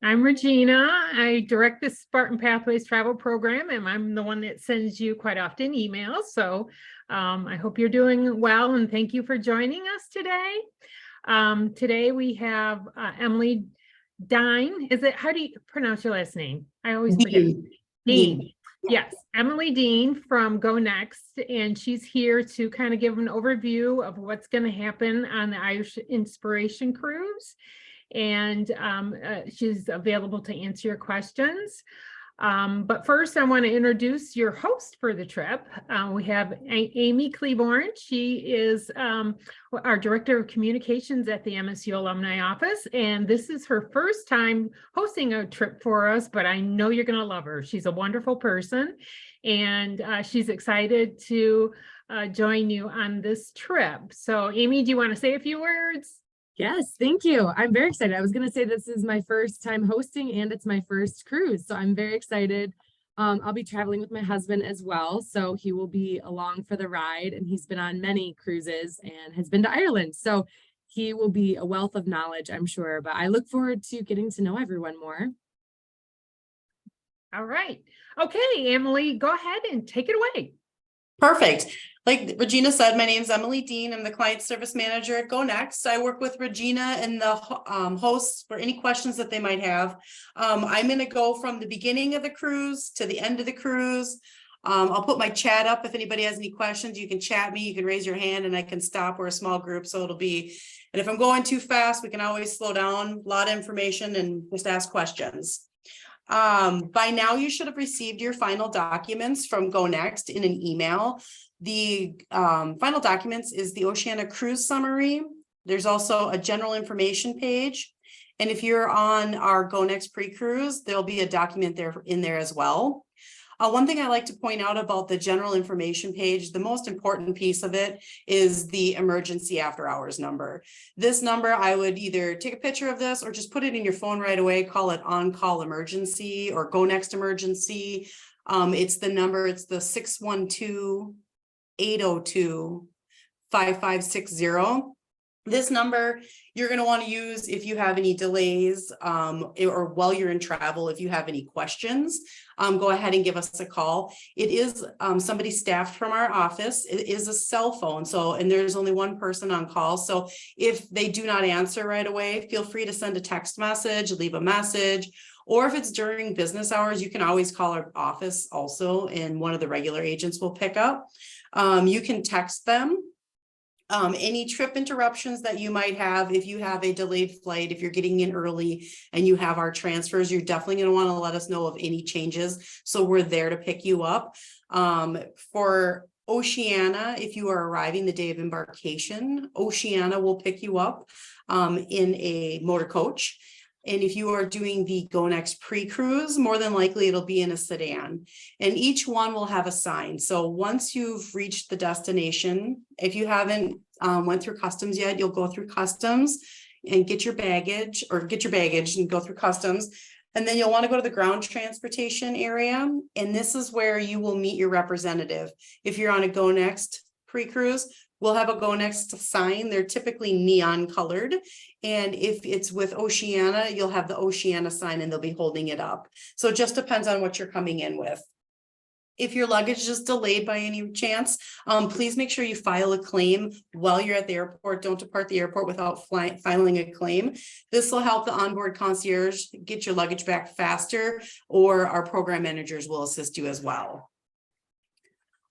I'm Regina. I direct the Spartan Pathways travel program, and I'm the one that sends you quite often emails. So I hope you're doing well, and thank you for joining us today. Today we have Emily Dine. How do you pronounce your last name? I always forget. Dean. Yes, Emily Dean from Go Next, and she's here to kind of give an overview of what's going to happen on the Irish Inspiration Cruise. And she's available to answer your questions. But first, I want to introduce your host for the trip. We have Amy Cleaborn. She is our Director of Communications at the MSU Alumni Office, and this is her first time hosting a trip for us, but I know you're going to love her. She's a wonderful person, and she's excited to join you on this trip. So, Amy, do you want to say a few words? Yes, thank you. I'm very excited. I was going to say this is my first time hosting and it's my first cruise. So I'm very excited. I'll be traveling with my husband as well. So he will be along for the ride, and he's been on many cruises and has been to Ireland. So he will be a wealth of knowledge, I'm sure, but I look forward to getting to know everyone more. All right. Okay, Emily, go ahead and take it away. Perfect. Like Regina said, my name is Emily Dean. I'm the Client Service Manager at Go Next. I work with Regina and the hosts for any questions that they might have. I'm going to go from the beginning of the cruise to the end of the cruise. I'll put my chat up. If anybody has any questions, you can chat me. You can raise your hand and I can stop. We're a small group, so it'll be, and if I'm going too fast, we can always slow down. A lot of information and just ask questions. By now you should have received your final documents from Go Next in an email. The final documents is the Oceania Cruise Summary. There's also a general information page. And if you're on our Go Next pre-cruise, there'll be a document in there as well. One thing I like to point out about the general information page, the most important piece of it is the emergency after hours number. This number, I would either take a picture of this or just put it in your phone right away, call it on-call emergency or Go Next emergency. It's the number, it's the 612-802-5560. This number you're going to want to use if you have any delays or while you're in travel. If you have any questions, go ahead and give us a call. It is somebody staffed from our office. It is a cell phone. So, and there's only one person on call. So if they do not answer right away, feel free to send a text message, leave a message, or if it's during business hours, you can always call our office also, and one of the regular agents will pick up. You can text them. Any trip interruptions that you might have, if you have a delayed flight, if you're getting in early and you have our transfers, you're definitely going to want to let us know of any changes. So we're there to pick you up. For Oceania, if you are arriving the day of embarkation, Oceania will pick you up in a motor coach. And if you are doing the Go Next pre-cruise, more than likely it'll be in a sedan, and each one will have a sign. So once you've reached the destination, if you haven't went through customs yet, you'll go through customs and get your baggage and go through customs. And then you'll want to go to the ground transportation area. And this is where you will meet your representative. If you're on a Go Next pre-cruise, we'll have a Go Next sign. They're typically neon colored. And if it's with Oceania, you'll have the Oceania sign and they'll be holding it up. So it just depends on what you're coming in with. If your luggage is delayed by any chance, please make sure you file a claim while you're at the airport. Don't depart the airport without filing a claim. This will help the onboard concierge get your luggage back faster, or our program managers will assist you as well.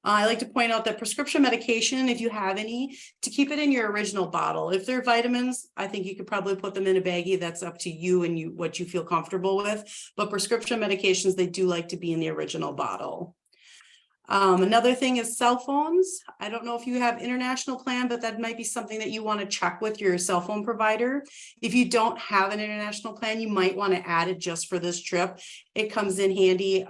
I like to point out that prescription medication, if you have any, to keep it in your original bottle. If they're vitamins, I think you could probably put them in a baggie. That's up to you and what you feel comfortable with. But prescription medications, they do like to be in the original bottle. Another thing is cell phones. I don't know if you have international plan, but that might be something that you want to check with your cell phone provider. If you don't have an international plan, you might want to add it just for this trip. It comes in handy.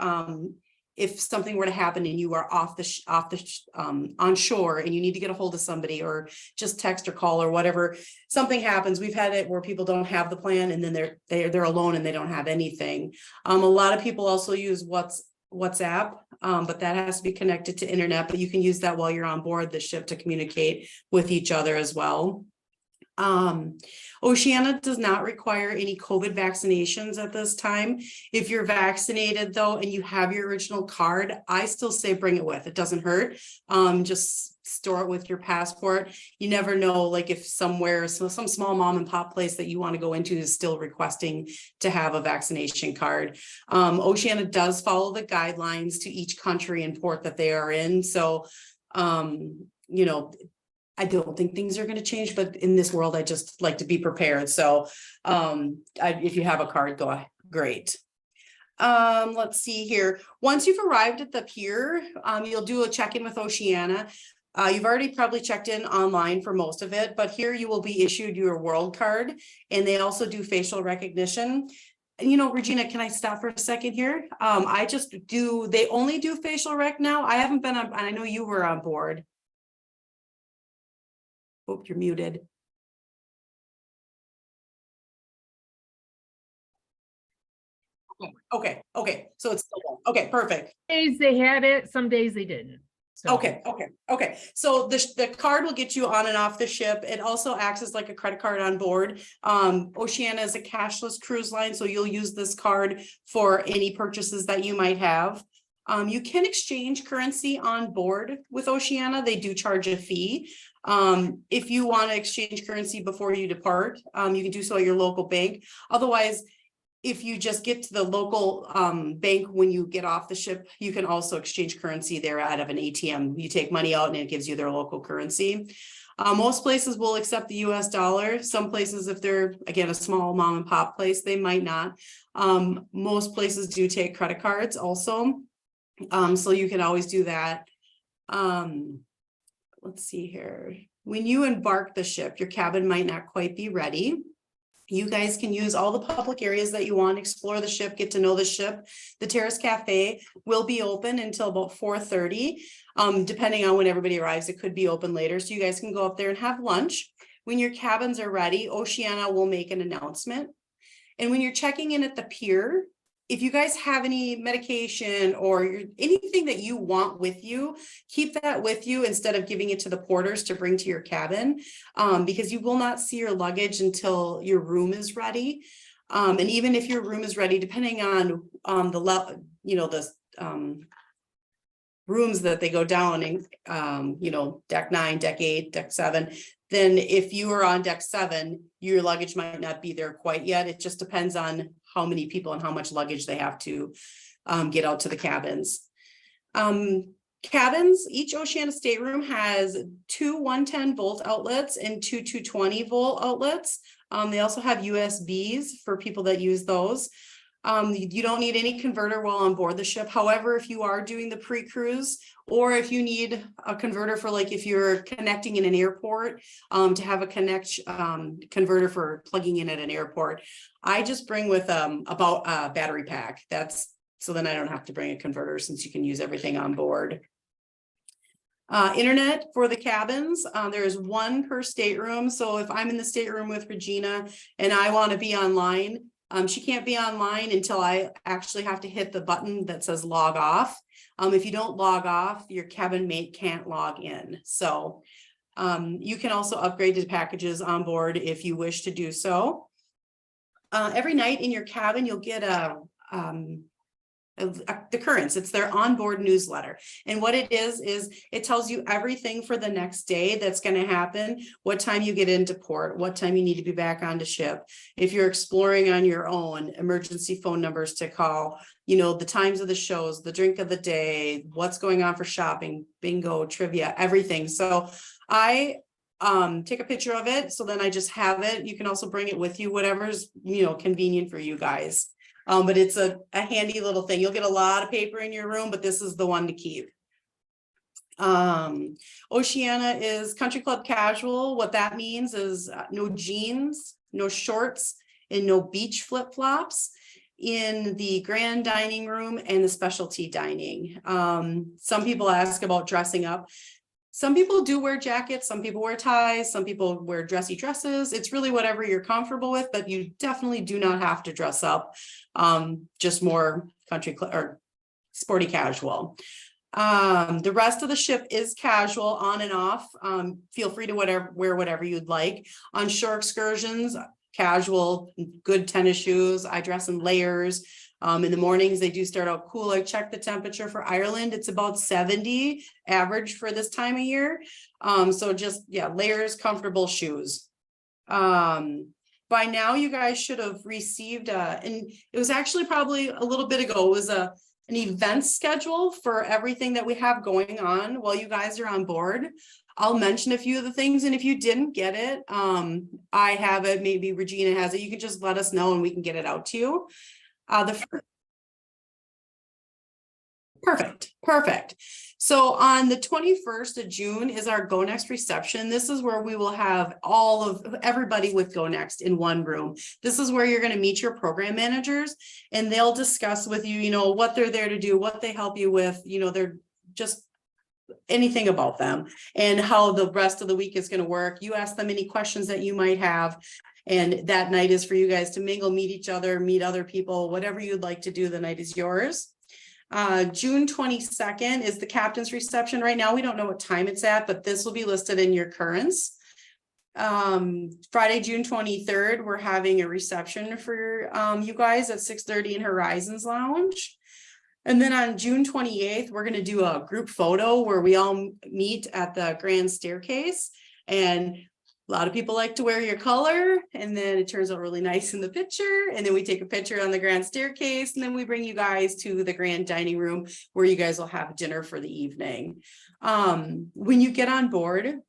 If something were to happen and you are on shore and you need to get a hold of somebody, or just text or call or whatever, something happens. We've had it where people don't have the plan and then they're alone and they don't have anything. A lot of people also use WhatsApp, but that has to be connected to internet, but you can use that while you're on board the ship to communicate with each other as well. Oceana does not require any COVID vaccinations at this time. If you're vaccinated though, and you have your original card, I still say bring it with, it doesn't hurt. Just store it with your passport. You never know, like if somewhere, so some small mom and pop place that you want to go into is still requesting to have a vaccination card. Oceana does follow the guidelines to each country and port that they are in. So, you know, I don't think things are going to change, but in this world, I just like to be prepared. So, if you have a card, go ahead. Great. Let's see here. Once you've arrived at the pier, you'll do a check-in with Oceana. You've already probably checked in online for most of it, but here you will be issued your world card, and they also do facial recognition. And you know, Regina, can I stop for a second here? They only do facial rec now. I haven't been on, and I know you were on board. Oh, you're muted. Okay. So it's still on. Okay, perfect. Days they had it, some days they didn't. So- Okay. So the card will get you on and off the ship. It also acts as like a credit card on board. Oceana is a cashless cruise line, so you'll use this card for any purchases that you might have. You can exchange currency on board with Oceana. They do charge a fee. If you want to exchange currency before you depart, you can do so at your local bank. Otherwise, if you just get to the local bank when you get off the ship, you can also exchange currency there out of an ATM. You take money out and it gives you their local currency. Most places will accept the US dollar. Some places, if they're, again, a small mom and pop place, they might not. Most places do take credit cards also. So you can always do that. Let's see here. When you embark the ship, your cabin might not quite be ready. You guys can use all the public areas that you want, explore the ship, get to know the ship. The Terrace Cafe will be open until about 4:30. Depending on when everybody arrives, it could be open later. So you guys can go up there and have lunch. When your cabins are ready, Oceana will make an announcement. And when you're checking in at the pier, if you guys have any medication or anything that you want with you, keep that with you instead of giving it to the porters to bring to your cabin, because you will not see your luggage until your room is ready. And even if your room is ready, depending on the level, you know, the rooms that they go down in, you know, deck 9, deck 8, deck 7, then if you are on deck 7, your luggage might not be there quite yet. It just depends on how many people and how much luggage they have to get out to the cabins. Cabins, each Oceana stateroom has 2 110-volt outlets and 2 220-volt outlets. They also have USBs for people that use those. You don't need any converter while on board the ship. However, if you are doing the pre-cruise, or if you need a converter for, like, if you're connecting in an airport, to have a converter for plugging in at an airport, I just bring with about a battery pack. So then I don't have to bring a converter since you can use everything on board. Internet for the cabins, there is 1 per stateroom. So if I'm in the stateroom with Regina and I want to be online, she can't be online until I actually have to hit the button that says log off. If you don't log off, your cabin mate can't log in. So you can also upgrade the packages on board if you wish to do so. Every night in your cabin, you'll get the Currents. It's their onboard newsletter. And what it is it tells you everything for the next day that's going to happen, what time you get into port, what time you need to be back onto ship. If you're exploring on your own, emergency phone numbers to call, you know, the times of the shows, the drink of the day, what's going on for shopping, bingo, trivia, everything. So I take a picture of it. So then I just have it. You can also bring it with you, whatever's, you know, convenient for you guys. But it's a handy little thing. You'll get a lot of paper in your room, but this is the one to keep. Oceana is country club casual. What that means is no jeans, no shorts, and no beach flip-flops in the grand dining room and the specialty dining. Some people ask about dressing up. Some people do wear jackets, some people wear ties, some people wear dressy dresses. It's really whatever you're comfortable with, but you definitely do not have to dress up. Just more country or sporty casual. The rest of the ship is casual, on and off. Feel free to wear whatever you'd like. On shore excursions, casual, good tennis shoes. I dress in layers. In the mornings, they do start out cool. I check the temperature for Ireland. It's about 70 average for this time of year. So just, yeah, layers, comfortable shoes. By now you guys should have received and it was actually probably a little bit ago, it was an event schedule for everything that we have going on while you guys are on board. I'll mention a few of the things, and if you didn't get it, I have it, maybe Regina has it, you can just let us know and we can get it out to you. Perfect. So on the 21st of June is our Go Next reception. This is where we will have all of everybody with Go Next in one room. This is where you're going to meet your program managers, and they'll discuss with you, what they're there to do, what they help you with, they're just anything about them and how the rest of the week is going to work. You ask them any questions that you might have. And that night is for you guys to mingle, meet each other, meet other people, whatever you'd like to do, the night is yours. June 22nd is the captain's reception. Right now, we don't know what time it's at, but this will be listed in your currents. Friday, June 23rd, we're having a reception for you guys at 6:30 in Horizons Lounge. And then on June 28th, we're going to do a group photo where we all meet at the grand staircase. And a lot of people like to wear your color, and then it turns out really nice in the picture. And then we take a picture on the grand staircase, and then we bring you guys to the grand dining room where you guys will have dinner for the evening. When you get on board,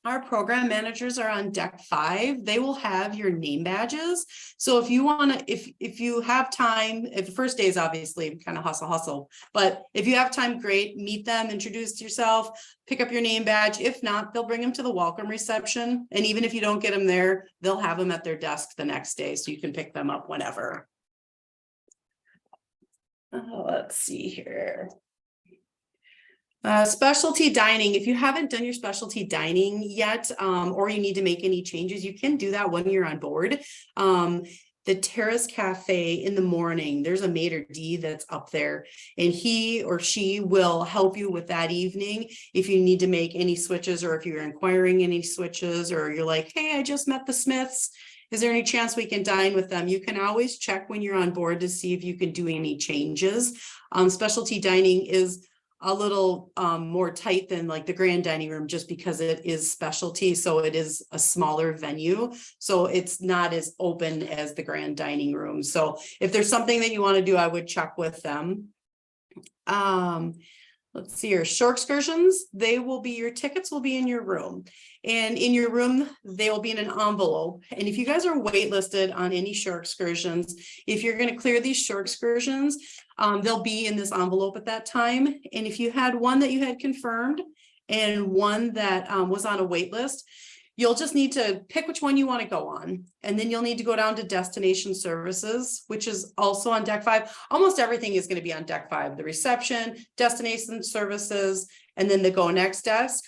our program managers are on deck 5. They will have your name badges. So if you want to, if you have time, if the first day is obviously kind of hustle, but if you have time, great, meet them, introduce yourself, pick up your name badge. If not, they'll bring them to the welcome reception. And even if you don't get them there, they'll have them at their desk the next day, so you can pick them up whenever. Let's see here. Specialty dining. If you haven't done your specialty dining yet, or you need to make any changes, you can do that when you're on board. The Terrace Cafe in the morning, there's a maitre d' that's up there, and he or she will help you with that evening. If you need to make any switches, or if you're inquiring any switches, or you're like, hey, I just met the Smiths, is there any chance we can dine with them? You can always check when you're on board to see if you can do any changes. Specialty dining is a little more tight than like the grand dining room, just because it is specialty. So it is a smaller venue. So it's not as open as the grand dining room. So if there's something that you want to do, I would check with them. Let's see here, shore excursions, your tickets will be in your room, and in your room, they will be in an envelope. And if you guys are waitlisted on any shore excursions, if you're going to clear these shore excursions, they'll be in this envelope at that time. And if you had one that you had confirmed and one that was on a wait list, you'll just need to pick which one you want to go on. And then you'll need to go down to destination services, which is also on deck 5. Almost everything is going to be on deck 5, the reception, destination services, and then the Go Next desk.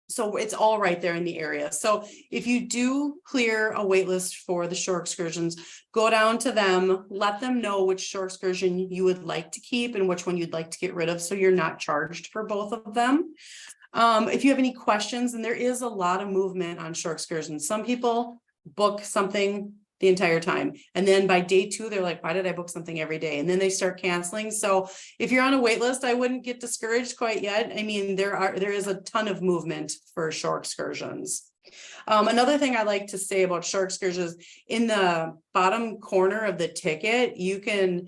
So it's all right there in the area. So if you do clear a wait list for the shore excursions, go down to them, let them know which shore excursion you would like to keep and which one you'd like to get rid of, so you're not charged for both of them. If you have any questions, and there is a lot of movement on shore excursions. Some people book something the entire time, and then by day 2, they're like, why did I book something every day? And then they start canceling. So if you're on a wait list, I wouldn't get discouraged quite yet. I mean, there is a ton of movement for shore excursions. Another thing I like to say about shore excursions, in the bottom corner of the ticket, you can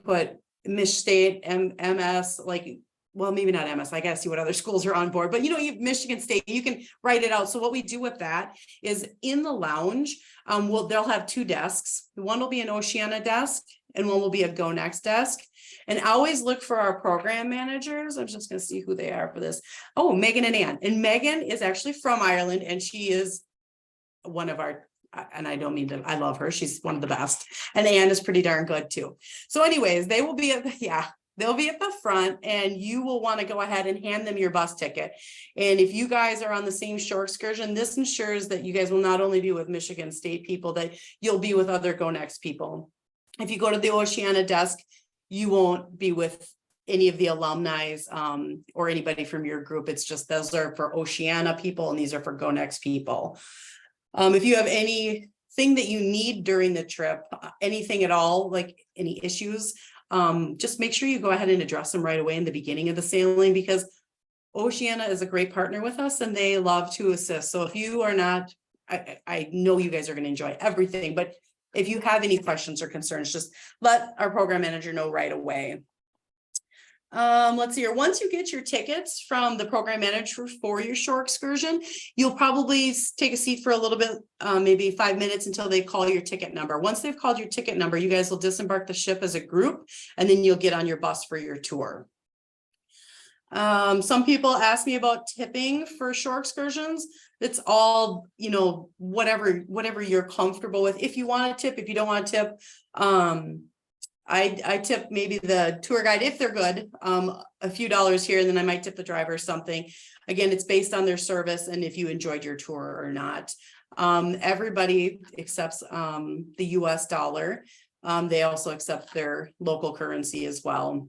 put Mich State, MS, like, well, maybe not MS, I gotta see what other schools are on board, but Michigan State, you can write it out. So what we do with that is, in the lounge, they'll have 2 desks. One will be an Oceana desk and one will be a Go Next desk. And always look for our program managers. I'm just gonna see who they are for this. Oh, Megan and Ann. And Megan is actually from Ireland, and she is one of our, and I don't mean to, I love her. She's one of the best. And Ann is pretty darn good too. So anyways, they will be they'll be at the front, and you will want to go ahead and hand them your bus ticket. And if you guys are on the same shore excursion, this ensures that you guys will not only be with Michigan State people, that you'll be with other Go Next people. If you go to the Oceana desk, you won't be with any of the alumni, or anybody from your group. It's just, those are for Oceana people and these are for Go Next people. If you have anything that you need during the trip, anything at all, like any issues, just make sure you go ahead and address them right away in the beginning of the sailing, because Oceana is a great partner with us and they love to assist. So if you are not, I know you guys are going to enjoy everything, but if you have any questions or concerns, just let our program manager know right away. Let's see here. Once you get your tickets from the program manager for your shore excursion, you'll probably take a seat for a little bit, maybe 5 minutes until they call your ticket number. Once they've called your ticket number, you guys will disembark the ship as a group, and then you'll get on your bus for your tour. Some people ask me about tipping for shore excursions. It's all, you know, whatever you're comfortable with. If you want to tip, if you don't want to tip, I tip maybe the tour guide if they're good, a few dollars here, and then I might tip the driver something. Again, it's based on their service and if you enjoyed your tour or not. Everybody accepts the US dollar. They also accept their local currency as well.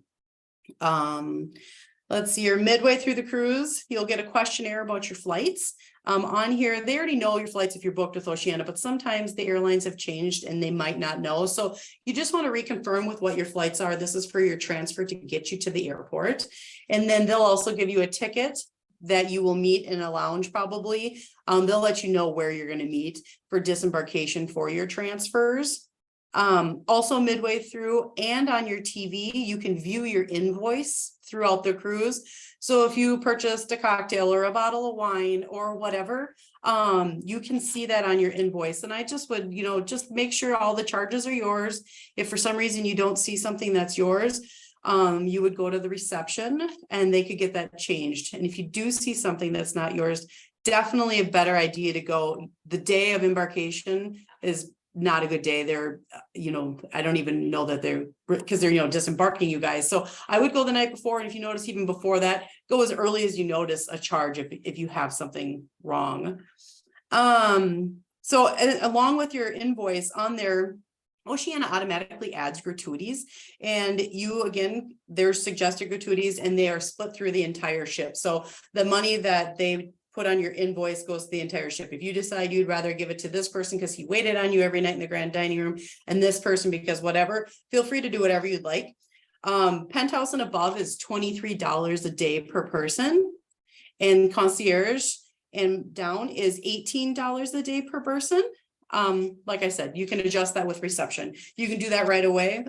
Let's see, you're midway through the cruise, you'll get a questionnaire about your flights. On here, they already know your flights if you're booked with Oceana, but sometimes the airlines have changed and they might not know. So you just want to reconfirm with what your flights are. This is for your transfer to get you to the airport. And then they'll also give you a ticket that you will meet in a lounge probably. They'll let you know where you're going to meet for disembarkation for your transfers. Also midway through and on your TV, you can view your invoice throughout the cruise. So if you purchased a cocktail or a bottle of wine or whatever, you can see that on your invoice. And I just would, you know, just make sure all the charges are yours. If for some reason you don't see something that's yours, you would go to the reception and they could get that changed. And if you do see something that's not yours, definitely a better idea to go the day of embarkation is not a good day. They're, you know, I don't even know that they're, because they're, you know, disembarking you guys. So I would go the night before. And if you notice even before that, go as early as you notice a charge if you have something wrong. So along with your invoice on there, Oceana automatically adds gratuities, and you, again, there's suggested gratuities and they are split through the entire ship. So the money that they put on your invoice goes to the entire ship. If you decide you'd rather give it to this person because he waited on you every night in the grand dining room, and this person because whatever, feel free to do whatever you'd like. Penthouse and above is $23 a day per person, and concierge and down is $18 a day per person. Like I said, you can adjust that with reception. You can do that right away,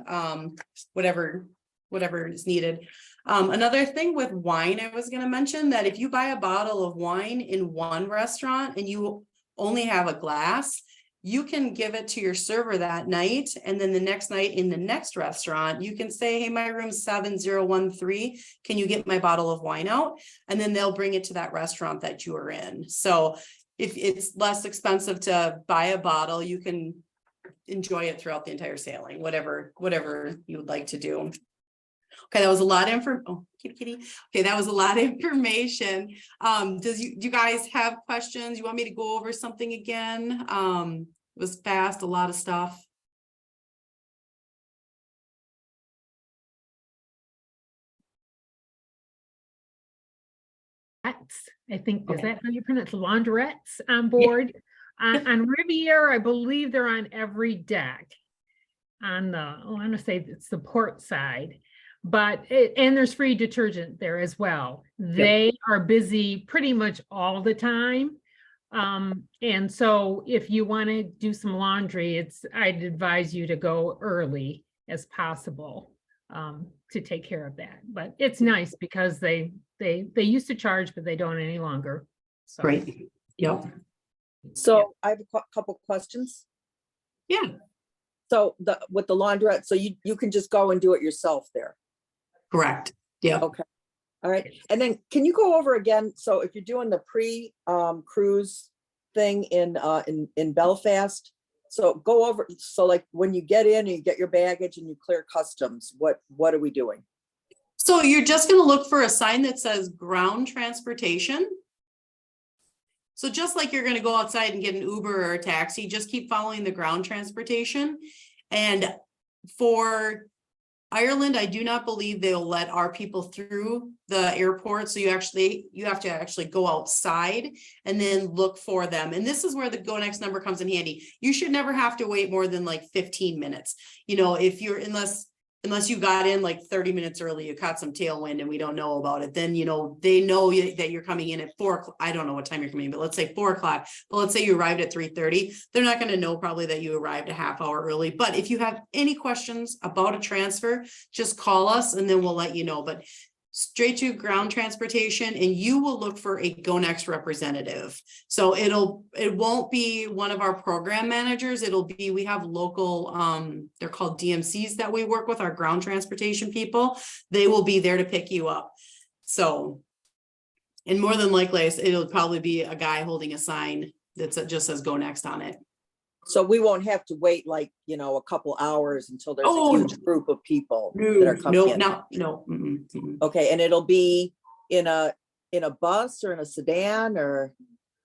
whatever is needed. Another thing with wine, I was going to mention that if you buy a bottle of wine in one restaurant and you only have a glass, you can give it to your server that night. And then the next night in the next restaurant, you can say, hey, my room's 7013. Can you get my bottle of wine out? And then they'll bring it to that restaurant that you are in. So if it's less expensive to buy a bottle, you can enjoy it throughout the entire sailing, whatever you would like to do. Okay, that was a lot of information. Oh, kitty. Okay, that was a lot of information. Do you guys have questions? You want me to go over something again? It was fast, a lot of stuff. I think, is Okay. that how you pronounce laundrettes on board? On Riviera, I believe they're on every deck. On the, I want to say it's the port side. But and there's free detergent there as well. They are busy pretty much all the time. And so if you want to do some laundry, I'd advise you to go early as possible to take care of that. But it's nice because they used to charge, but they don't any longer. So. Great. Yep. So I have a couple questions. Yeah. So with the laundrette, so you can just go and do it yourself there. Correct. Yeah. Okay. All right. And then can you go over again? So if you're doing the cruise thing in Belfast, so go over. So like when you get in and you get your baggage and you clear customs, what are we doing? So you're just going to look for a sign that says ground transportation. So just like you're going to go outside and get an Uber or a taxi, just keep following the ground transportation. And for Ireland, I do not believe they'll let our people through the airport. So you have to actually go outside and then look for them. And this is where the Go Next number comes in handy. You should never have to wait more than like 15 minutes. You know, if you're, unless you got in like 30 minutes early, you caught some tailwind and we don't know about it, then, you know, they know that you're coming in at 4 o'clock. I don't know what time you're coming in, but let's say 4 o'clock. But let's say you arrived at 3:30. They're not going to know probably that you arrived a half hour early. But if you have any questions about a transfer, just call us and then we'll let you know. But straight to ground transportation, and you will look for a Go Next representative. So it won't be one of our program managers. It'll be, we have local, they're called DMCs that we work with, our ground transportation people. They will be there to pick you up. So, and more than likely, it'll probably be a guy holding a sign that just says Go Next on it. So we won't have to wait like, you know, a couple hours until there's a huge group of people that are coming in. No. Okay, and it'll be in a bus or in a sedan or?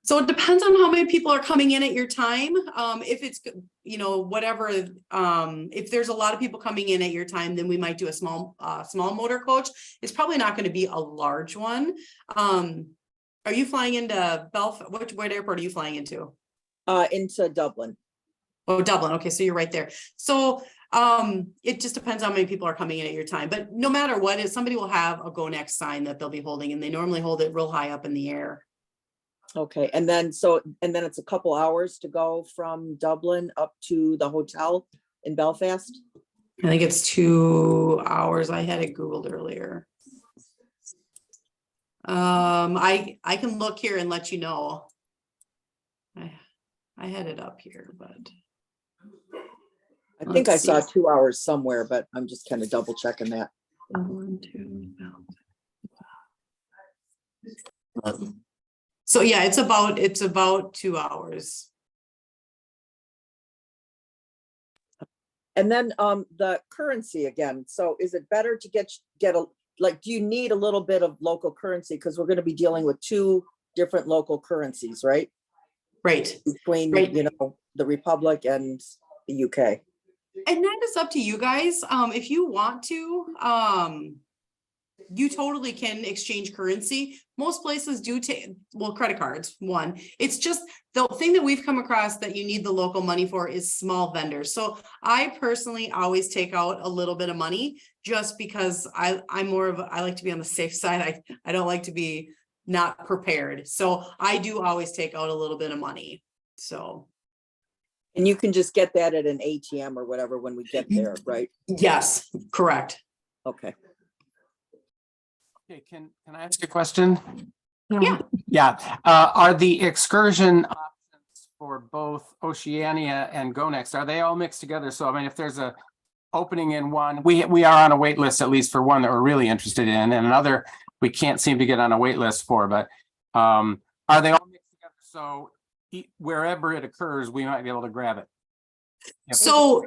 So it depends on how many people are coming in at your time. If it's, you know, whatever, if there's a lot of people coming in at your time, then we might do a small motor coach. It's probably not going to be a large one. Are you flying into Belfast? What airport are you flying into? Into Dublin. Oh, Dublin. Okay, so you're right there. So it just depends how many people are coming in at your time. But no matter what, somebody will have a Go Next sign that they'll be holding, and they normally hold it real high up in the air. Okay, and then it's a couple hours to go from Dublin up to the hotel in Belfast? I think it's 2 hours. I had it Googled earlier. I can look here and let you know. I had it up here, but I think I saw 2 hours somewhere, but I'm just kind of double checking that. 1, 2, so yeah, it's about 2 hours. And then the currency again. So is it better to get do you need a little bit of local currency? Because we're going to be dealing with 2 different local currencies, right? Right. Between, you know, the Republic and the UK. And that is up to you guys. If you want to, you totally can exchange currency. Most places do take, well, credit cards, one. It's just the thing that we've come across that you need the local money for is small vendors. So I personally always take out a little bit of money just because I like to be on the safe side. I don't like to be not prepared. So I do always take out a little bit of money. So. And you can just get that at an ATM or whatever when we get there, right? Yes, correct. Okay. Okay, can I ask a question? Yeah. Yeah, are the excursion options for both Oceania and Go Next, are they all mixed together? So I mean, if there's a opening in one, we are on a wait list, at least for one that we're really interested in, and another we can't seem to get on a wait list for, but are they all mixed together? So wherever it occurs, we might be able to grab it. So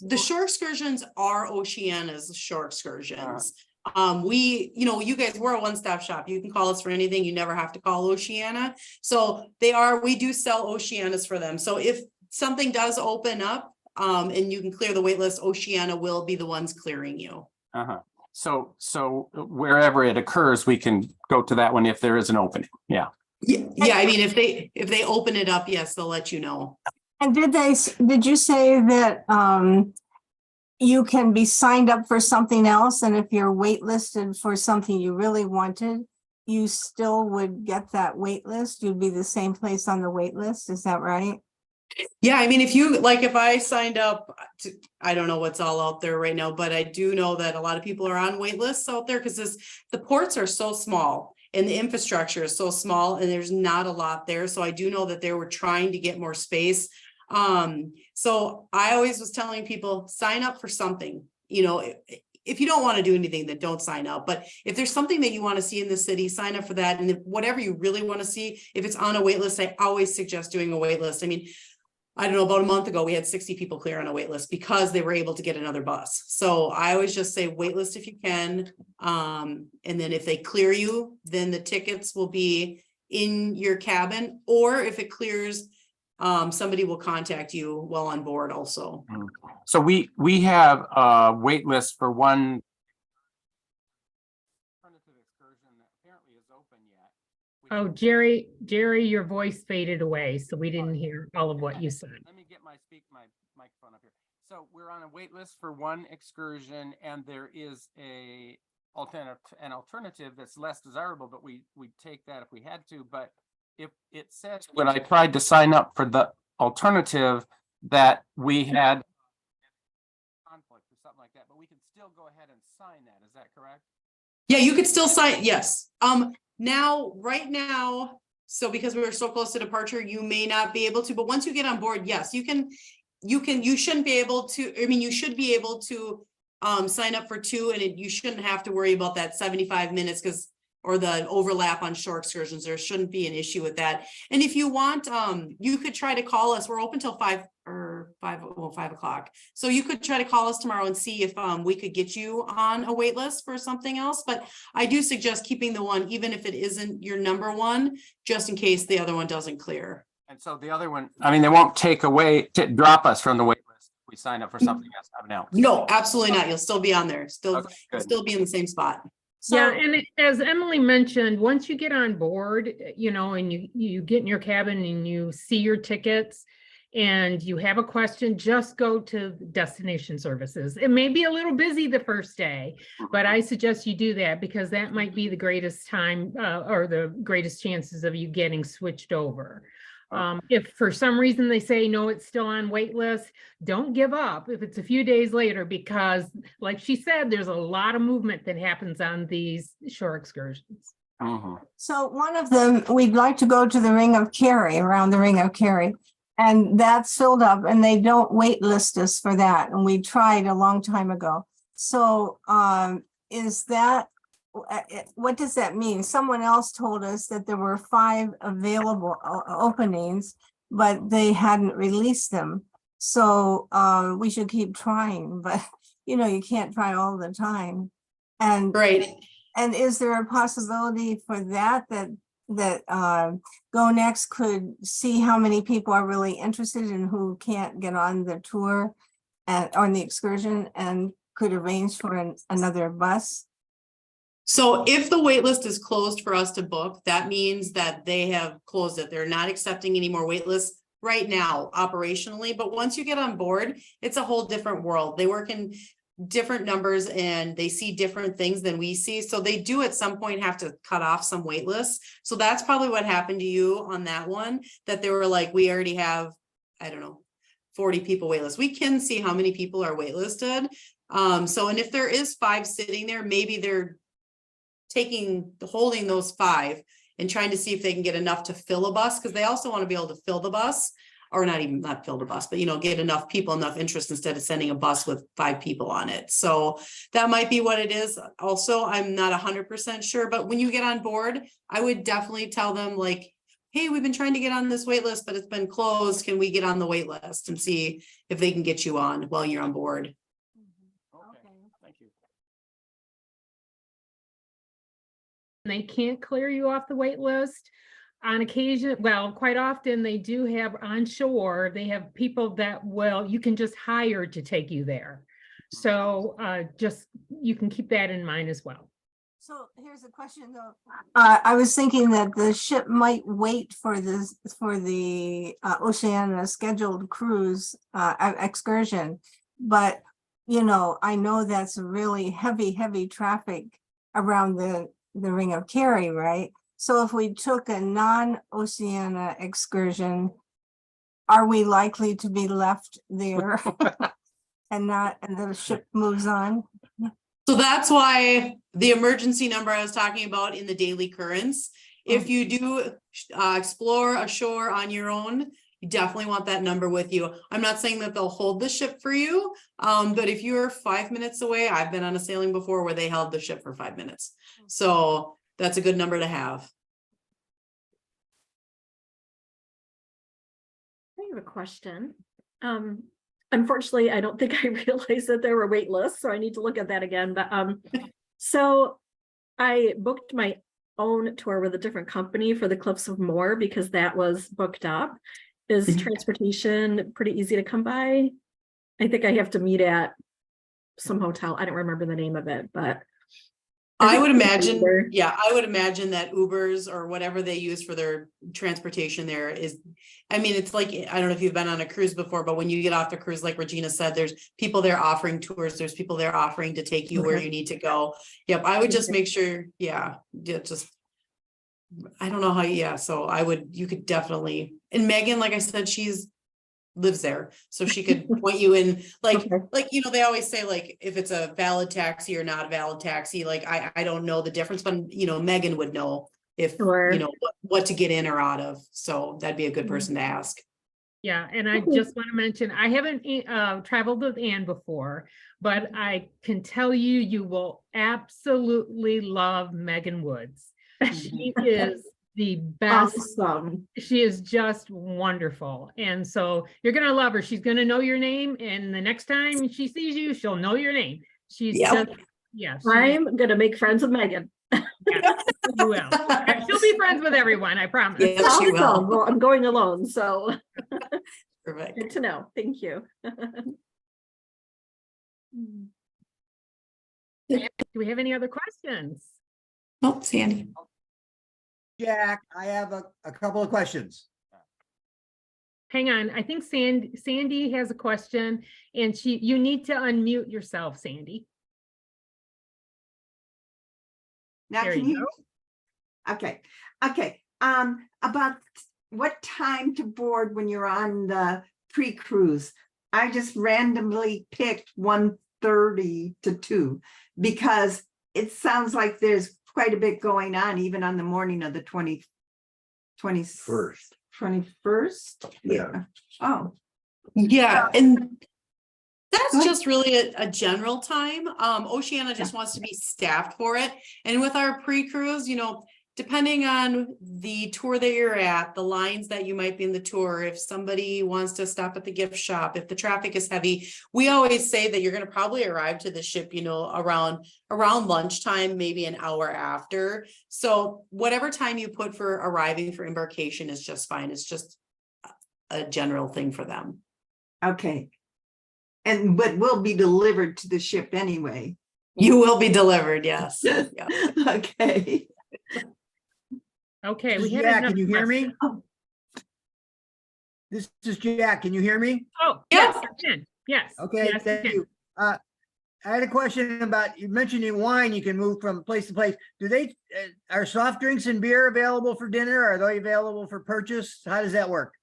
the shore excursions are Oceania's shore excursions. You guys, we're a one-stop shop. You can call us for anything. You never have to call Oceania. So we do sell Oceanias for them. So if something does open up, and you can clear the wait list, Oceania will be the ones clearing you. So wherever it occurs, we can go to that one if there is an opening. Yeah. Yeah. I mean, if they open it up, yes, they'll let you know. And did you say that you can be signed up for something else, and if you're waitlisted for something you really wanted, you still would get that wait list? You'd be the same place on the wait list, is that right? Yeah, I mean, if I signed up to, I don't know what's all out there right now, but I do know that a lot of people are on wait lists out there because the ports are so small and the infrastructure is so small and there's not a lot there. So I do know that they were trying to get more space. So I always was telling people, sign up for something. You know, if you don't want to do anything, then don't sign up. But if there's something that you want to see in the city, sign up for that. And whatever you really want to see, if it's on a wait list, I always suggest doing a wait list. I mean, I don't know, about a month ago, we had 60 people clear on a wait list because they were able to get another bus. So I always just say wait list if you can. And then if they clear you, then the tickets will be in your cabin. Or if it clears, somebody will contact you while on board also. So we have a wait list for one alternative excursion that apparently is open yet. which Oh, is- Jerry, your voice faded away, so we didn't hear all of what you said. Let me get my microphone up here. So we're on a wait list for one excursion, and there is an alternative that's less desirable, but we take that if we had to. But if it says when I tried to sign up for the alternative that we had conflict or something like that, but we can still go ahead and sign that. Is that correct? Yeah, you could still sign, yes. Right now, so because we were so close to departure, you may not be able to, but once you get on board, yes, you shouldn't be able to, you should be able to sign up for two, and you shouldn't have to worry about that 75 minutes or the overlap on shore excursions. There shouldn't be an issue with that. And if you want, you could try to call us. We're open till 5 o'clock. So you could try to call us tomorrow and see if we could get you on a wait list for something else. But I do suggest keeping the one, even if it isn't your number one, just in case the other one doesn't clear. And so the other one, they won't drop us from the wait list if we sign up for something else. No, absolutely not. You'll still be on there. Okay, good. Still be in the same spot. Yeah, and as Emily mentioned, once you get on board, and you get in your cabin and you see your tickets and you have a question, just go to destination services. It may be a little busy the first day, but I suggest you do that because that might be the greatest time or the greatest chances of you getting switched over. If for some reason they say, no, it's still on wait list, don't give up if it's a few days later, because like she said, there's a lot of movement that happens on these shore excursions. So one of them, we'd like to go to the Ring of Kerry, around the Ring of Kerry. And that's filled up and they don't wait list us for that. And we tried a long time ago. So is that, what does that mean? Someone else told us that there were 5 available openings, but they hadn't released them. So we should keep trying, but you can't try all the time. And Right. And is there a possibility for that Go Next could see how many people are really interested and who can't get on the tour and on the excursion and could arrange for another bus? So if the wait list is closed for us to book, that means that they have closed it. They're not accepting any more wait lists right now operationally. But once you get on board, it's a whole different world. They work in different numbers and they see different things than we see. So they do at some point have to cut off some wait lists. So that's probably what happened to you on that one, that they were like, we already have, 40 people waitlist. We can see how many people are waitlisted. And if there is 5 sitting there, maybe they're holding those 5 and trying to see if they can get enough to fill a bus, because they also want to be able to fill the bus, or not fill the bus, but get enough people, enough interest instead of sending a bus with 5 people on it. So that might be what it is. Also, I'm not 100% sure, but when you get on board, I would definitely tell them like, hey, we've been trying to get on this wait list, but it's been closed. Can we get on the wait list and see if they can get you on while you're on board? Okay, thank you. They can't clear you off the wait list. On occasion, well, quite often they do have on shore, they have people that you can just hire to take you there. So you can keep that in mind as well. So here's a question though. I was thinking that the ship might wait for the Oceania scheduled cruise excursion, but I know that's really heavy traffic around the Ring of Kerry, right? So if we took a non-Oceania excursion, are we likely to be left there and the ship moves on? So that's why the emergency number I was talking about in the daily currents, if you do explore ashore on your own, you definitely want that number with you. I'm not saying that they'll hold the ship for you, but if you're 5 minutes away, I've been on a sailing before where they held the ship for 5 minutes. So that's a good number to have. I have a question. Unfortunately, I don't think I realized that there were wait lists, so I need to look at that again. But so I booked my own tour with a different company for the Cliffs of Moher because that was booked up. is transportation pretty easy to come by? I think I have to meet at some hotel. I don't remember the name of it, but. I would Uber. imagine, yeah, I would imagine that Ubers or whatever they use for their transportation there is, I mean, it's like, I don't know if you've been on a cruise before, but when you get off the cruise, like Regina said, there's people there offering tours, there's people there offering to take you where Okay. you need to go. Yep, I would just make sure, yeah, just, I don't know how, yeah, so you could definitely, and Megan, like I said, lives there, so she could point you in, Okay. like, you know, they always say, like, if it's a valid taxi or not a valid taxi, like, I don't know the difference, but, you know, Megan would know if, Sure. you know, what to get in or out of, so that'd be a good person to ask. Yeah, and I Okay. just want to mention, I haven't traveled with Anne before, but I can tell you, you will absolutely love Megan Woods. She is the best. Awesome. She is just wonderful. And so you're going to love her. She's going to know your name. And the next time she sees you, she'll know your name. She's Yep. just, yeah. I'm gonna make friends with Megan. You will. She'll be friends with everyone, I promise. Yeah, she will. Awesome. Well, I'm going alone, so Perfect. good to know. Thank you. Do we have any other questions? Nope, Sandy. Jack, I have a couple of questions. Hang on. I think Sandy has a question, and you need to unmute yourself, Sandy. Now, There can you you? Okay, about what time to board when you're on the pre-cruise? I just randomly picked 1:30 to 2 because it sounds like there's quite a bit going on even on the morning of the 21st. Yeah. Oh, Yeah, and that's just really a general time. Oceana just wants to be staffed for it. And with our pre-cruise, you know, depending on the tour that you're at, the lines that you might be in the tour, if somebody wants to stop at the gift shop, if the traffic is heavy, we always say that you're going to probably arrive to the ship, you know, around lunchtime, maybe an hour after. So whatever time you put for arriving for embarkation is just fine. It's just a general thing for them. okay. But will be delivered to the ship anyway. You will be delivered, yes. Yeah. Okay. Okay, we had Jack, another can you hear question. me? Oh. This is Jack. Can you hear me? Oh, Yes. yes, I can. Yes. Okay, yes, I thank can. you. I had a question about, you mentioned in wine, you can move from place to place. Are soft drinks and beer available for dinner? Are they available for purchase? How does that work?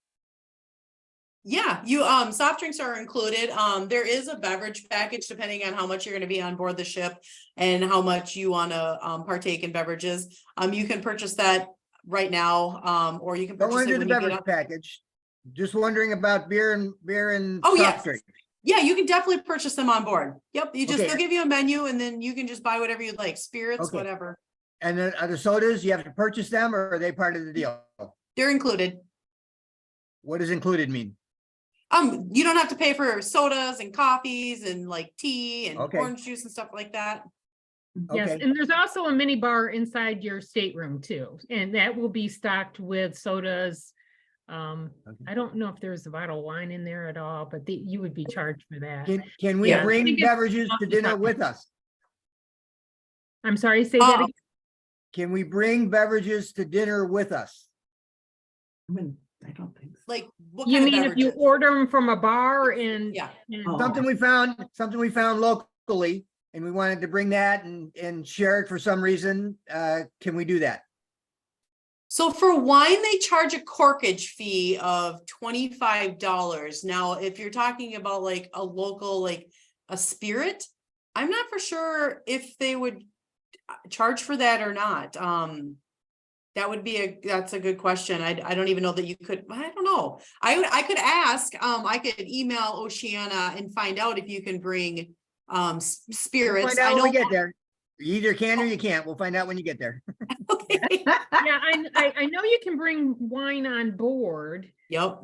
Yeah, soft drinks are included. There is a beverage package depending on how much you're gonna be on board the ship and how much you wanna partake in beverages. You can purchase that right now, or you can Go purchase it into the when you get beverage up. package. Just wondering about beer and Oh, soft yes. drinks. Yeah, you can definitely purchase them on board. Yep, Okay. they'll give you a menu and then you can just buy whatever you'd like, spirits, Okay. whatever. And then are the sodas, you have to purchase them, or are they part of the deal? They're included. What does included mean? You don't have to pay for sodas and coffees and like tea and Okay. orange juice and stuff like that. Yes, Okay. and there's also a mini bar inside your stateroom too, and that will be stocked with sodas. I don't know if there's a bottle of wine in there at all, but you would be charged for that. Can we Yeah. I bring think it's beverages off to the dinner top. with us? I'm sorry, say that again. Can we bring beverages to dinner with us? I don't think so. Like what You kind of mean if you beverages? order them from a bar and? Yeah. and- Oh. Something we found locally, and we wanted to bring that and share it for some reason. Can we do that? So for wine, they charge a corkage fee of $25. Now, if you're talking about like a local, like a spirit, I'm not for sure if they would charge for that or not. That's a good question. I don't even know that you could, I don't know. I could ask, I could email Oceana and find out if you can bring We'll spirits. find I out when know. we get there. You either can or you can't. We'll find out when you get there. Okay. Yeah, I know you can bring wine on board. Yep.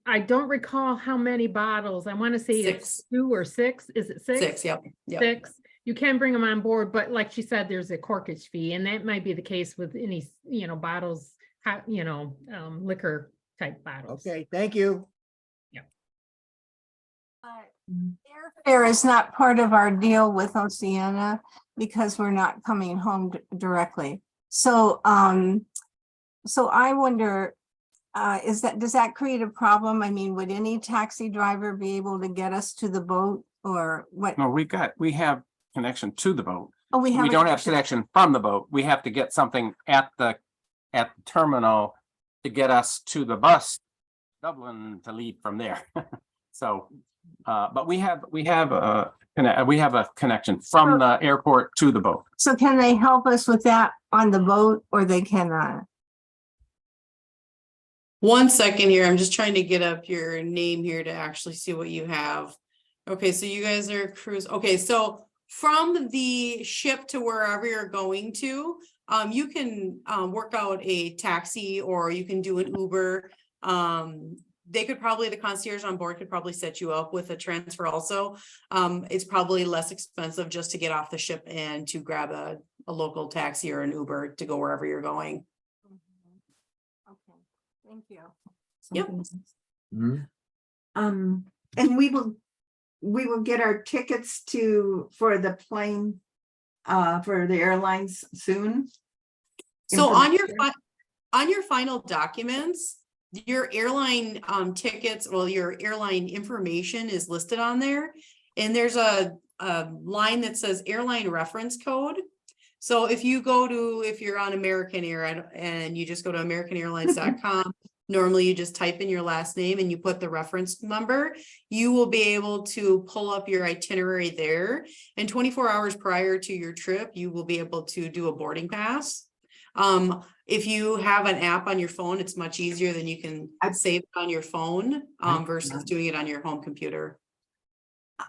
I don't recall how many bottles. I want to say it's 6. 2 or 6. Is it 6? 6. Yep. Yep. 6. You can bring them on board, but like she said, there's a corkage fee, and that might be the case with any, bottles, liquor type bottles. Okay, thank you. Airfare is not part of our deal with Oceana because we're not coming home directly. So, so I wonder, does that create a problem? I mean, would any taxi driver be able to get us to the boat or what? No, we have connection to the boat. Oh, we have. We a don't have connection from the boat. We have to get something at the terminal to get us to the bus, Dublin, to leave from there. So, but we have a connection from the airport to the boat. So can they help us with that on the boat or they cannot? 1 second here. I'm just trying to get up your name here to actually see what you have. Okay, so you guys are cruise. Okay, so from the ship to wherever you're going to, you can work out a taxi or you can do an Uber. The concierge on board could probably set you up with a transfer also. It's probably less expensive just to get off the ship and to grab a local taxi or an Uber to go wherever you're going. Okay, thank you. Yep. And we will get our tickets for the plane, for the airlines soon. So on your final documents, your airline tickets, well, your airline information is listed on there. And there's a line that says airline reference code. So if you're on American Air and you just go to americanairlines.com, normally you just type in your last name and you put the reference number, you will be able to pull up your itinerary there. And 24 hours prior to your trip, you will be able to do a boarding pass. If you have an app on your phone, it's much easier than you can save it on your phone versus doing it on your home computer.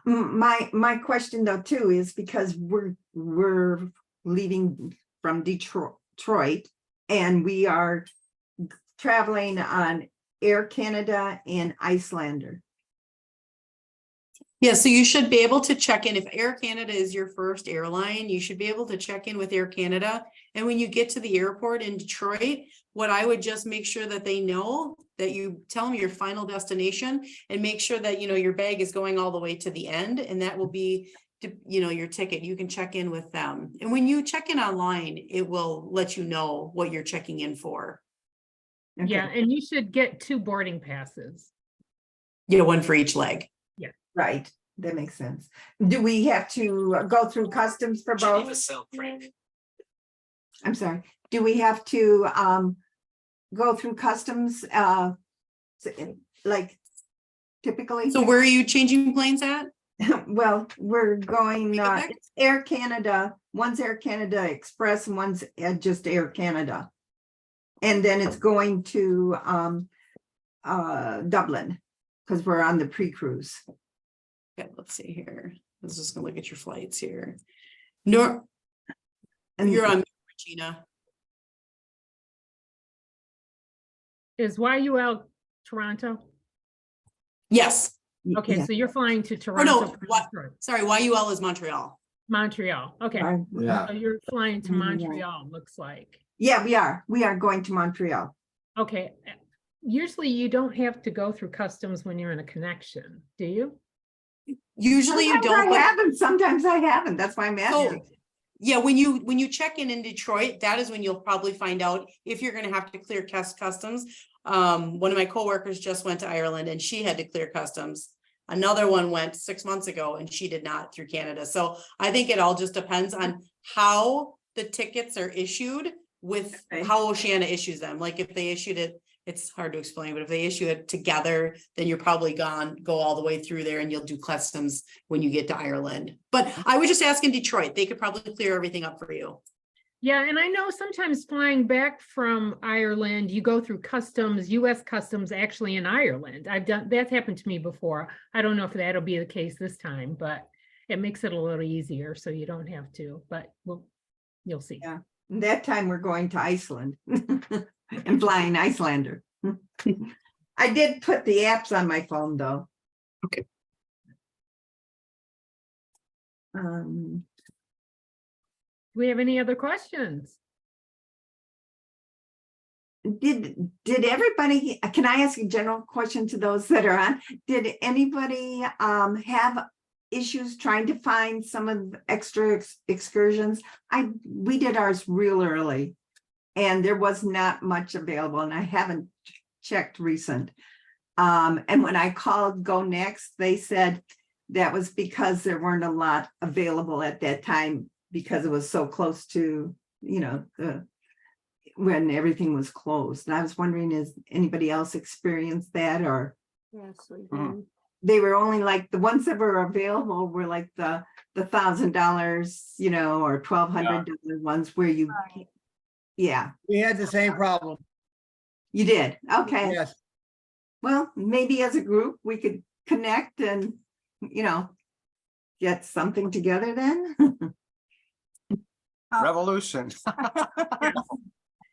My question though too is because we're leaving from Detroit and we are traveling on Air Canada and Icelander. Yeah, so you should be able to check in. If Air Canada is your first airline, you should be able to check in with Air Canada. And when you get to the airport in Detroit, what I would just make sure that they know that you tell them your final destination and make sure that, your bag is going all the way to the end. And that will be, your ticket. You can check in with them. And when you check in online, it will let you know what you're checking in for. Okay. Yeah, and you should get 2 boarding passes. One for each leg. Right, that makes sense. Do we have to go through customs for both? I'm sorry. Do we have to go through customs like typically? So where are you changing planes at? Well, we're going Air Canada. One's Air Canada Express and one's just Air Canada. And then it's going to Dublin because we're on the pre-cruise. Okay, let's see here. I was just gonna look at your flights here. And You're on Regina. Is YUL Toronto? Yes. Okay, yeah. so you're flying to Or Toronto. no, from what? Detroit. Sorry, YUL is Montreal. Montreal, okay. Yeah. So you're flying to Montreal. Montreal, looks like. Yeah, we are. We are going to Montreal. Okay, usually you don't have to go through customs when you're in a connection, do you? Usually you don't. I haven't. Sometimes I haven't. That's why I'm asking. Yeah, when you check in Detroit, that is when you'll probably find out if you're going to have to clear customs. One of my coworkers just went to Ireland and she had to clear customs. Another one went 6 months ago and she did not through Canada. So I think it all just depends on how the tickets are issued with how Oceana issues them. Like if they issued it, it's hard to explain, but if they issue it together, then you're probably go all the way through there and you'll do customs when you get to Ireland. But I was just asking Detroit, they could probably clear everything up for you. Yeah, and I know sometimes flying back from Ireland, you go through customs, US customs actually in Ireland. That's happened to me before. I don't know if that'll be the case this time, but it makes it a little easier so you don't have to, but you'll see. Yeah. That time we're going to Iceland and flying Icelander. I did put the apps on my phone though. Okay. Do we have any other questions? did everybody, can I ask a general question to those that are on? Did anybody have issues trying to find some of the extra excursions? We did ours real early and there was not much available, and I haven't checked recent. And when I called Go Next, they said that was because there weren't a lot available at that time because it was so close to, when everything was closed. And I was wondering, is anybody else experienced that, or Yes, we Mhm. do. they were only like the ones that were available were like the $1,000, or $1,200 ones where you, Right. yeah, We had the same problem. you did. Okay. Yes. Well, maybe as a group, we could connect and, get something together then. Revolution.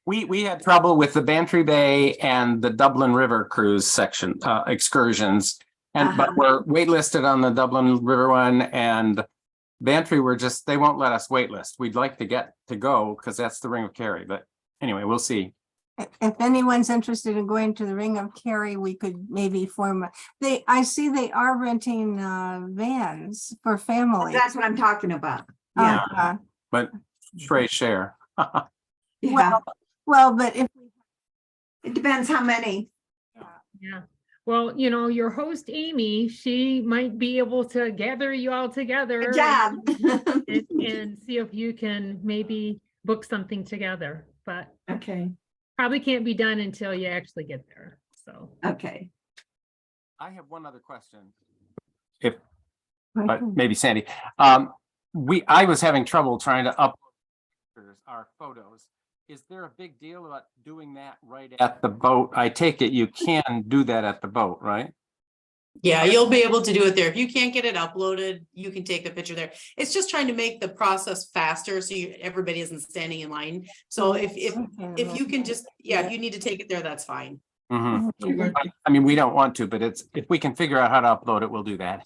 We had trouble with the Bantry Bay and the Dublin River cruise section, excursions. And, but we're waitlisted on the Dublin River one, and Bantry, they won't let us waitlist. We'd like to get to go because that's the Ring of Kerry, but anyway, we'll see. If anyone's interested in going to the Ring of Kerry, we could maybe form I see they are renting vans for families. That's what I'm talking about. Yeah. But Trey share. Yeah. Well, but if It depends how many. Yeah. Well, your host, Amy, she might be able to gather you all together. Good job. And see if you can maybe book something together, but Okay. probably can't be done until you actually get there. So, Okay. I have one other question. But maybe Sandy. I was having trouble trying to upload our photos. Is there a big deal about doing that right at the boat? I take it you can do that at the boat, right? Yeah, you'll be able to do it there. If you can't get it uploaded, you can take the picture there. It's just trying to make the process faster so everybody isn't standing in line. So if you can just, if you need to take it there, that's fine. Mhm. I mean, we don't want to, but if we can figure out how to upload it, we'll do that.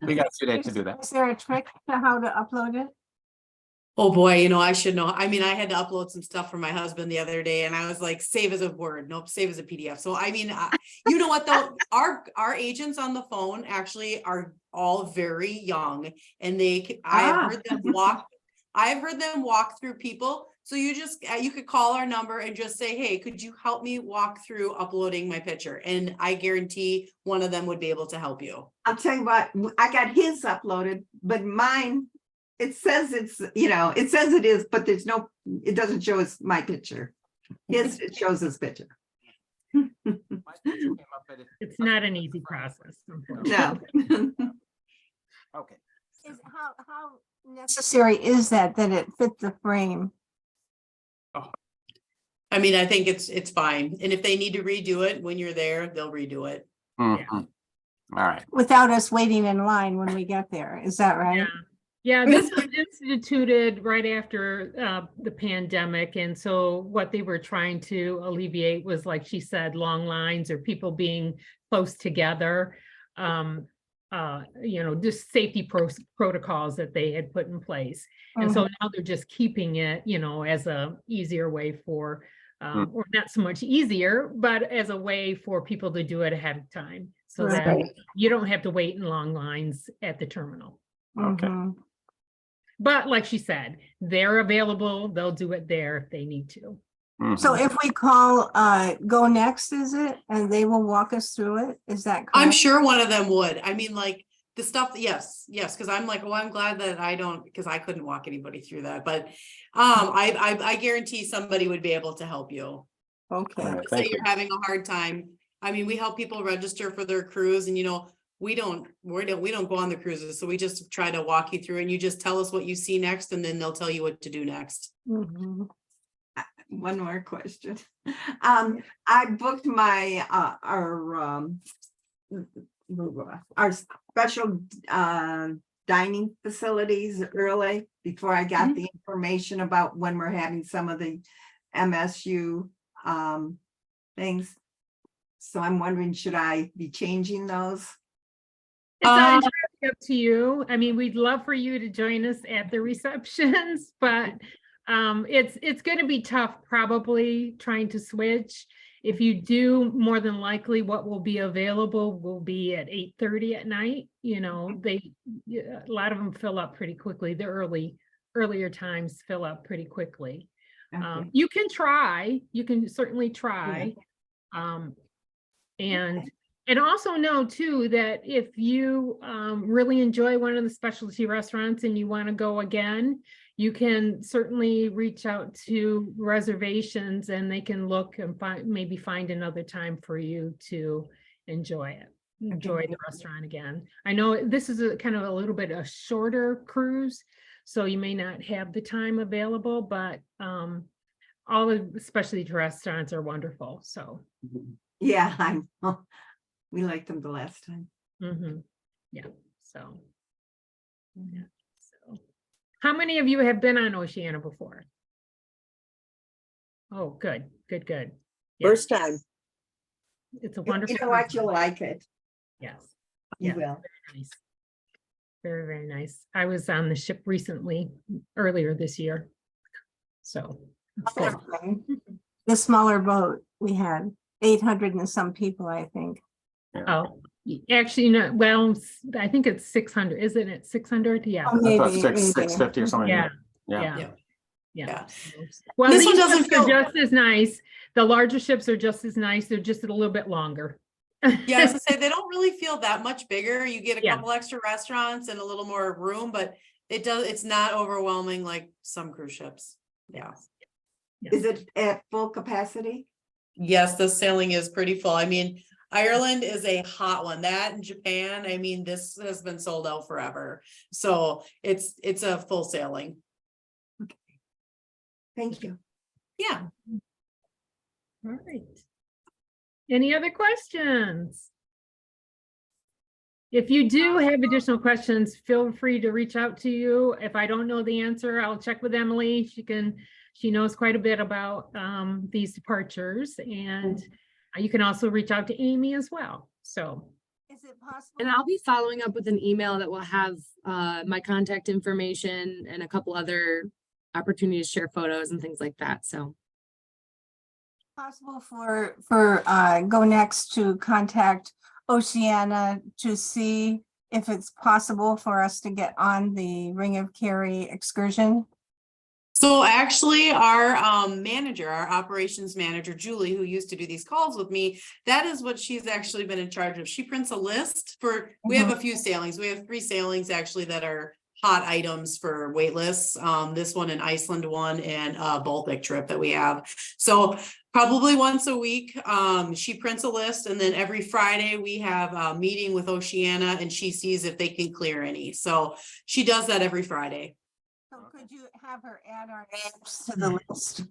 We got 2 days to do that. Is there a trick to how to upload it? Oh boy, I should know. I mean, I had to upload some stuff for my husband the other day and I was like, save as a Word. Nope, save as a PDF. So I mean, you know what though? Our agents on the phone actually are all very young, and I have heard them walk through people. So you could call our number and just say, hey, could you help me walk through uploading my picture? And I guarantee one of them would be able to help you. I'll tell you what, I got his uploaded, but mine, it says it is, but it doesn't show my picture. It shows his picture. it's not an easy process. No. Okay. How necessary is that it fit the frame? I mean, I think it's fine. And if they need to redo it when you're there, they'll redo it. Mhm. All right. Without us waiting in line when we get there, is that right? Yeah, this was instituted right after the pandemic. And so what they were trying to alleviate was, like she said, long lines or people being close together. Just safety protocols that they had put in place. And so now they're just keeping it, as a easier way for, or not so much easier, but as a way for people to do it ahead of time. So that you don't have to wait in long lines at the terminal. Okay. Mhm. But like she said, they're available. They'll do it there if they need to. Mhm. So if we call Go Next, is it? And they will walk us through it? Is that correct? I'm sure one of them would. I mean, like the stuff, yes, because I'm like, I'm glad that because I couldn't walk anybody through that. But I guarantee somebody would be able to help you. Okay. All right, Say thank you. you're having a hard time. I mean, we help people register for their cruise, and we don't go on the cruises, so we just try to walk you through, and you just tell us what you see next, and then they'll tell you what to do next. Mhm. One more question. I booked my our special dining facilities early before I got the information about when we're having some of the MSU things. So I'm wondering, should I be changing those? It's entirely up to you. I mean, we'd love for you to join us at the receptions, but It's going to be tough, probably trying to switch. If you do, more than likely what will be available will be at 8:30 at night. You know, a lot of them fill up pretty quickly. The earlier times fill up pretty quickly. Okay. You can try, you can certainly try. And also know too, that if you really enjoy one of the specialty restaurants and you want to go again, you can certainly reach out to reservations and they can look and maybe find another time for you to enjoy the restaurant again. I know this is a kind of a little bit a shorter cruise, so you may not have the time available, but all the specialty restaurants are wonderful. So Yeah, I know. We liked them the last time. yeah, so yeah. So how many of you have been on Oceana before? Oh, good. Yeah. First time. It's a You wonderful. know what? You'll restaurant. like it. Yes. You Yeah. will. Very nice. Very, very nice. I was on the ship recently, earlier this year. So it's good. The smaller boat, we had 800 and some people, I think. Oh, actually, no, well, I think it's 600, isn't it? 600? Yeah. Oh, I thought maybe. 650 or something. Yeah. Yeah. Yeah. Yeah. Well, This one these doesn't ships are feel- just as nice. The larger ships are just as nice. They're just a little bit longer. Yeah, I was gonna say, they don't really feel that much bigger. You get a Yeah. couple extra restaurants and a little more room, but it's not overwhelming like some cruise ships. Yeah. Is it at full capacity? Yes, the sailing is pretty full. I mean, Ireland is a hot one. That and Japan, I mean, this has been sold out forever. So it's a full sailing. Thank you. Yeah. All right. Any other questions? If you do have additional questions, feel free to reach out to you. If I don't know the answer, I'll check with Emily. She knows quite a bit about these departures, and you can also reach out to Amy as well. So. Is it possible? And I'll be following up with an email that will have my contact information and a couple other opportunities to share photos and things like that. So Possible for Go Next to contact Oceana to see if it's possible for us to get on the Ring of Kerry excursion? So actually our manager, our operations manager, Julie, who used to do these calls with me, that is what she's actually been in charge of. She prints a list for, we have a few sailings. We have 3 sailings actually that are hot items for wait lists. This one, an Iceland one, and a Baltic trip that we have. So probably once a week, she prints a list, and then every Friday we have a meeting with Oceana and she sees if they can clear any. So she does that every Friday. So could you have her add our names to the list?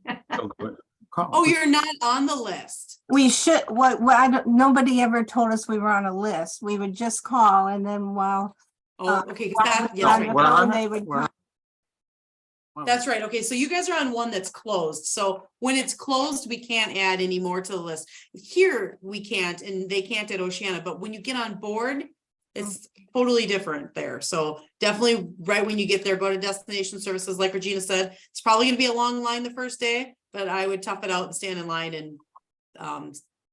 Oh, you're not on the list. We should, I don't, nobody ever told us we were on a list. We would just call, and then while. Oh, okay. 'Cause while that, we yeah, were on the We're on phone, it? they would We're- come. that's right. Okay, so you guys are on one that's closed. So when it's closed, we can't add any more to the list. Here, we can't, and they can't at Oceana, but when you get on board, it's totally different there. So definitely right when you get there, go to Destination Services. Like Regina said, it's probably gonna be a long line the first day, but I would tough it out and stand in line and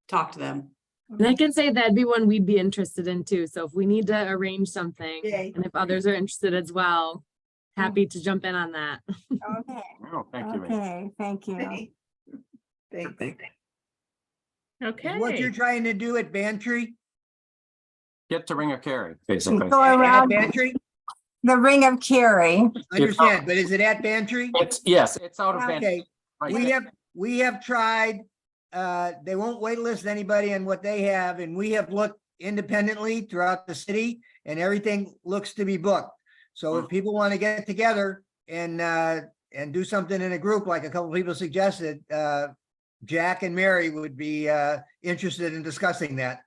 talk to them. and I can say that'd be one we'd be interested in too. So if we need to arrange something, Yay. and if others are interested as well, happy to jump in on that. Okay, Oh, thank you. Amy. okay, thank you. Thanks. Okay. What you're trying to do at Bantry? Get to Ring of Kerry, basically. Go At around Bantry? the Ring of Kerry. Understand, but is it at Bantry? Yes, it's out of Van. Okay, right we there. have tried, they won't waitlist anybody on what they have, and we have looked independently throughout the city, and everything looks to be booked. So if people want to get together and do something in a group, like a couple people suggested, Jack and Mary would be interested in discussing that.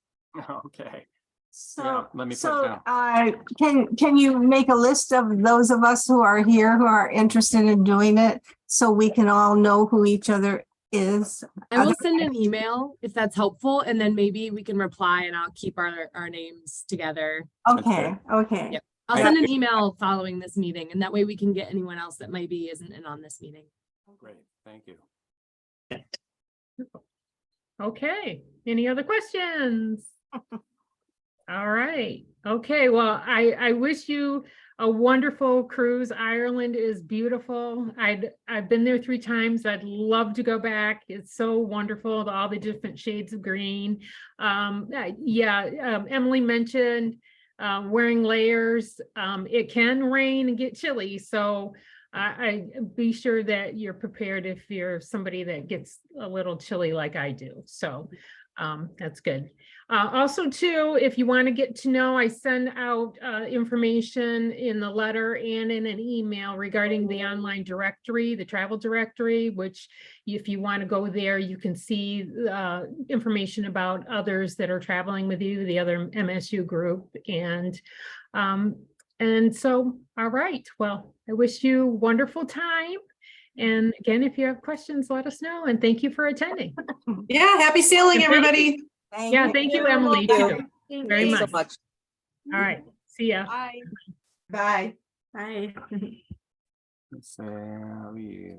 Okay. So, Yeah, let me put it can you make a list of those of us who are here who are interested in doing it, so we can all know who each other is? I will send an email if that's helpful, and then maybe we can reply and I'll keep our names together. Okay, okay. Yep. I'll send an email following this meeting, and that way we can get anyone else that maybe isn't in on this meeting. Great, thank you. Okay, any other questions? All right, okay, well, I wish you a wonderful cruise. Ireland is beautiful. I've been there 3 times. I'd love to go back. It's so wonderful, all the different shades of green. Emily mentioned wearing layers. It can rain and get chilly, so I be sure that you're prepared if you're somebody that gets a little chilly like I do. So that's good. Also too, if you want to get to know, I send out information in the letter and in an email regarding the online directory, the travel directory, which if you want to go there, you can see information about others that are traveling with you, the other MSU group. And so, all right, well, I wish you a wonderful time. And again, if you have questions, let us know. And thank you for attending. Yeah, happy sailing, And thank you. everybody. Yeah, thank you, Emily, you. too. Very Thanks so much. much. All right, see ya. Bye. Bye. Let's say,